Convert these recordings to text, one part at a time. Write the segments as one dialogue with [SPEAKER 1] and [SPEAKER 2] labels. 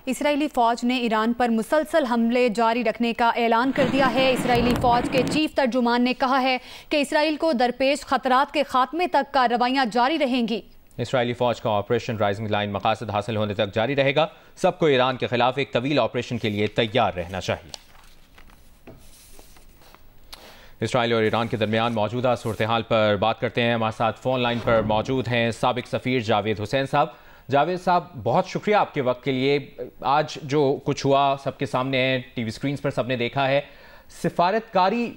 [SPEAKER 1] اسرائیلی فوج نے ایران پر مسلسل حملے جاری رکھنے کا اعلان کر دیا ہے۔ اسرائیلی فوج کے چیف ترجمان نے کہا ہے کہ اسرائیل کو درپیش خطرات کے خاتمے تک کارروائیاں جاری رہیں گی۔
[SPEAKER 2] اسرائیلی فوج کا آپریشن رائزنگ لائن مقاصد حاصل ہونے تک جاری رہے گا۔ سب کو ایران کے خلاف ایک طویل آپریشن کے لیے تیار رہنا چاہیے۔ اسرائیل اور ایران کے درمیان موجودہ صورتحال پر بات کرتے ہیں۔ ہمارے ساتھ فون لائن پر موجود ہیں سابق سفیر جاوید حسین صاحب۔ جاوید صاحب، بہت شکریہ آپ کے وقت کے لیے۔ آج جو کچھ ہوا سب کے سامنے ہے، ٹی وی سکرینز پر سب نے دیکھا ہے۔ سفارتکاری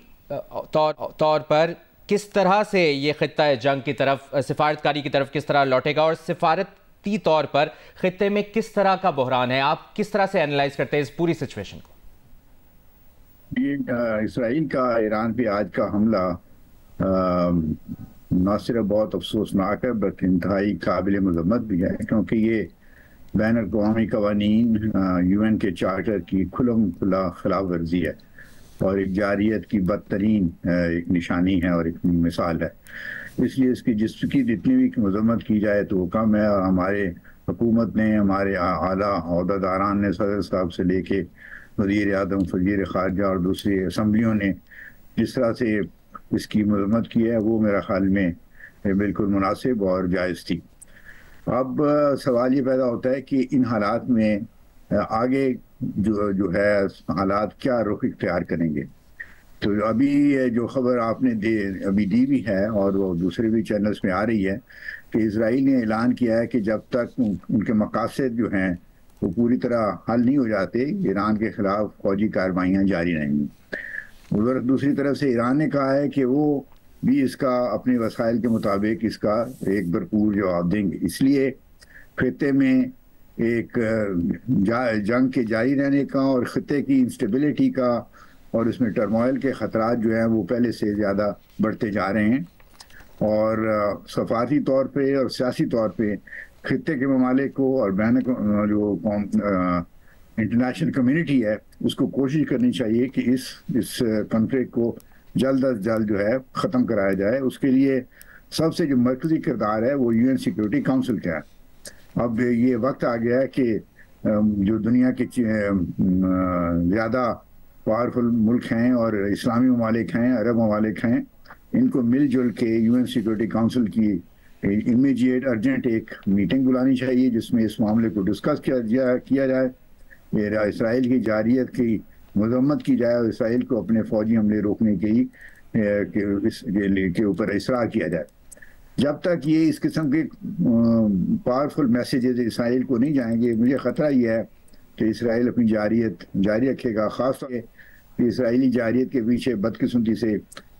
[SPEAKER 2] طور پر کس طرح سے یہ خطہ جنگ کی طرف، سفارتکاری کی طرف کس طرح لوٹے گا، اور سفارتی طور پر خطے میں کس طرح کا بحران ہے؟ آپ کس طرح سے انالائز کرتے ہیں اس پوری سچویشن کو؟
[SPEAKER 3] اسرائیل کا ایران پہ آج کا حملہ نہ صرف بہت افسوسناک ہے بلکہ انتہائی قابل مذمت بھی ہے، کیونکہ یہ بین الاقوامی قوانین، UN کے چارٹر کی کھلم کھلا خلاف ورزی ہے اور ایک جارحیت کی بدترین ایک نشانی ہے اور ایک مثال ہے۔ اس لیے اس کی جتنی بھی مذمت کی جائے تو وہ کم ہے۔ ہمارے حکومت نے، ہمارے اعلیٰ عہدیداران نے، صدر صاحب سے لے کے وزیر اعظم، وزیر خارجہ اور دوسری اسمبلیوں نے جس طرح سے اس کی مذمت کی ہے وہ میرا خیال میں بالکل مناسب اور جائز تھی۔ اب سوال یہ پیدا ہوتا ہے کہ ان حالات میں آگے جو ہے حالات کیا رخ اختیار کریں گے۔ تو ابھی جو خبر آپ نے ابھی دی بھی ہے اور وہ دوسرے بھی چینلز میں آ رہی ہے کہ اسرائیل نے اعلان کیا ہے کہ جب تک ان کے مقاصد جو ہیں وہ پوری طرح حل نہیں ہو جاتے، ایران کے خلاف فوجی کارروائیاں جاری رہیں گی۔ دوسری طرف سے ایران نے کہا ہے کہ وہ بھی اس کا اپنے وسائل کے مطابق اس کا ایک بھرپور جواب دیں گے۔ اس لیے خطے میں ایک جنگ کے جاری رہنے کا اور خطے کی انسٹیبلٹی کا اور اس میں ٹرموائل کے خطرات جو ہیں وہ پہلے سے زیادہ بڑھتے جا رہے ہیں، اور سفارتی طور پہ اور سیاسی طور پہ خطے کے ممالک کو اور جو انٹرنیشنل کمیونٹی ہے اس کو کوشش کرنی چاہیے کہ اس کنفلکٹ کو جلد از جلد جو ہے ختم کرایا جائے۔ اس کے لیے سب سے جو مرکزی کردار ہے وہ UN سیکیورٹی کونسل کا ہے۔ اب یہ وقت آ گیا ہے کہ جو دنیا کے زیادہ پاورفل ملک ہیں اور اسلامی ممالک ہیں، عرب ممالک ہیں، ان کو مل جل کے UN سیکیورٹی کونسل کی امیجیٹ ارجنٹ ایک میٹنگ بلانی چاہیے جس میں اس معاملے کو ڈسکس کیا جائے، اسرائیل کی جارحیت کی مذمت کی جائے اور اسرائیل کو اپنے فوجی حملے روکنے کے اوپر اصرار کیا جائے۔ جب تک یہ اس قسم کے پاورفل میسیجز اسرائیل کو نہیں جائیں گے، مجھے خطرہ یہ ہے کہ اسرائیل اپنی جارحیت جاری رکھے گا۔ خاص طور پہ اسرائیلی جارحیت کے پیچھے بدقسمتی سے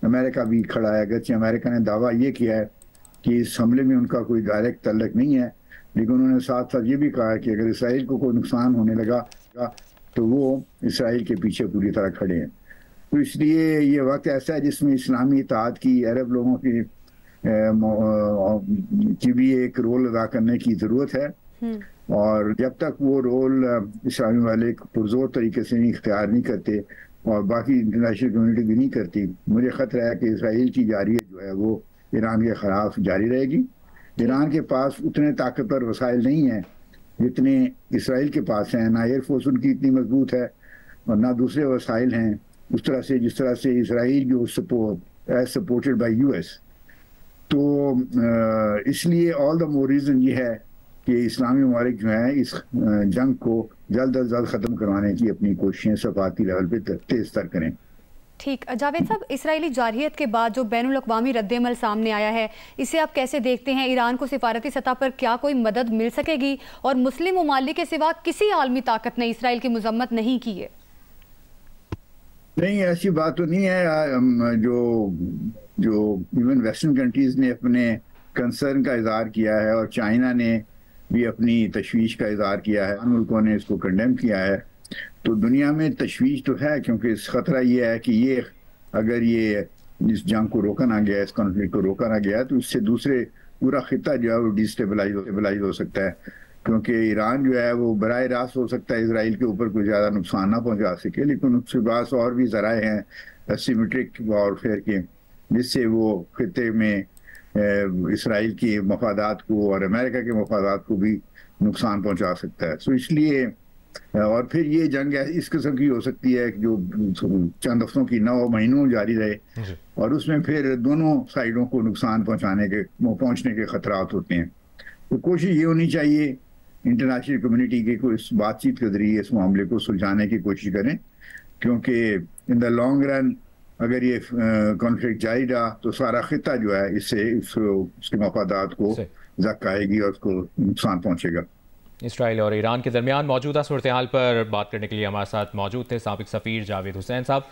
[SPEAKER 3] امریکہ بھی کھڑا ہے، اگرچہ امریکہ نے دعویٰ یہ کیا ہے کہ اس حملے میں ان کا کوئی ڈائریکٹ تعلق نہیں ہے، لیکن انہوں نے ساتھ ساتھ یہ بھی کہا کہ اگر اسرائیل کو کوئی نقصان ہونے لگا تو وہ اسرائیل کے پیچھے پوری طرح کھڑے ہیں۔ تو اس لیے یہ وقت ایسا ہے جس میں اسلامی اتحاد کی، عرب لوگوں کی بھی ایک رول ادا کرنے کی ضرورت ہے، اور جب تک وہ رول اسلامی ممالک پرزور طریقے سے اختیار نہیں کرتے اور باقی انٹرنیشنل کمیونٹی بھی نہیں کرتی، مجھے خطرہ ہے کہ اسرائیل کی جارحیت جو ہے وہ ایران کے خلاف جاری رہے گی۔ ایران کے پاس اتنے طاقتور وسائل نہیں ہیں جتنے اسرائیل کے پاس ہیں، نہ ایئر فورس ان کی اتنی مضبوط ہے اور نہ دوسرے وسائل ہیں جس طرح سے اسرائیل جو سپورٹڈ بائی US۔ تو اس لیے آل دا مور ریزن یہ ہے کہ اسلامی ممالک جو ہیں اس جنگ کو جلد از جلد ختم کروانے کی اپنی کوششیں سفارتی لیول پہ تیز تر کریں۔
[SPEAKER 1] ٹھیک، جاوید صاحب، اسرائیلی جارحیت کے بعد جو بین الاقوامی رد عمل سامنے آیا ہے، اسے آپ کیسے دیکھتے ہیں؟ ایران کو سفارتی سطح پر کیا کوئی مدد مل سکے گی؟ اور مسلم ممالک کے سوا کسی عالمی طاقت نے اسرائیل کی مذمت نہیں کی ہے؟
[SPEAKER 3] نہیں، ایسی بات تو نہیں ہے۔ جو ایون ویسٹرن کنٹریز نے اپنے کنسرن کا اظہار کیا ہے اور چائنا نے بھی اپنی تشویش کا اظہار کیا ہے، ملکوں نے اس کو کنڈیم کیا ہے، تو دنیا میں تشویش تو ہے، کیونکہ اس خطرہ یہ ہے کہ اگر اس جنگ کو روکا نہ گیا، اس کانفلکٹ کو روکا نہ گیا، تو اس سے دوسرے پورا خطہ جو ہے وہ ڈیسٹیبلائز ہو سکتا ہے، کیونکہ ایران جو ہے وہ براہ راست ہو سکتا ہے اسرائیل کے اوپر کوئی زیادہ نقصان نہ پہنچا سکے، لیکن اس کے پاس اور بھی ذرائع ہیں اسیمیٹرک وارفیئر کے، جس سے وہ خطے میں اسرائیل کے مفادات کو اور امریکہ کے مفادات کو بھی نقصان پہنچا سکتا ہے۔ سو اس لیے اور پھر یہ جنگ اس قسم کی ہو سکتی ہے جو چند ہفتوں کی 9 مہینوں جاری رہے اور اس میں پھر دونوں سائڈوں کو نقصان پہنچنے کے خطرات ہوتے ہیں. تو کوشش یہ ہونی چاہیے انٹرنیشنل کمیونٹی کی کوئی اس بات چیت کے ذریعے اس معاملے کو سلجھانے کی کوشش کریں, کیونکہ ان دا لانگ رن اگر یہ کانفلکٹ جاری رہا تو سارا خطہ جو ہے اس سے اس کے مفادات کو زک آئے گی اور اس کو نقصان پہنچے گا.
[SPEAKER 2] اسرائیل اور ایران کے درمیان موجودہ صورتحال پر بات کرنے کے لیے ہمارے ساتھ موجود تھے سابق سفیر جاوید حسین صاحب.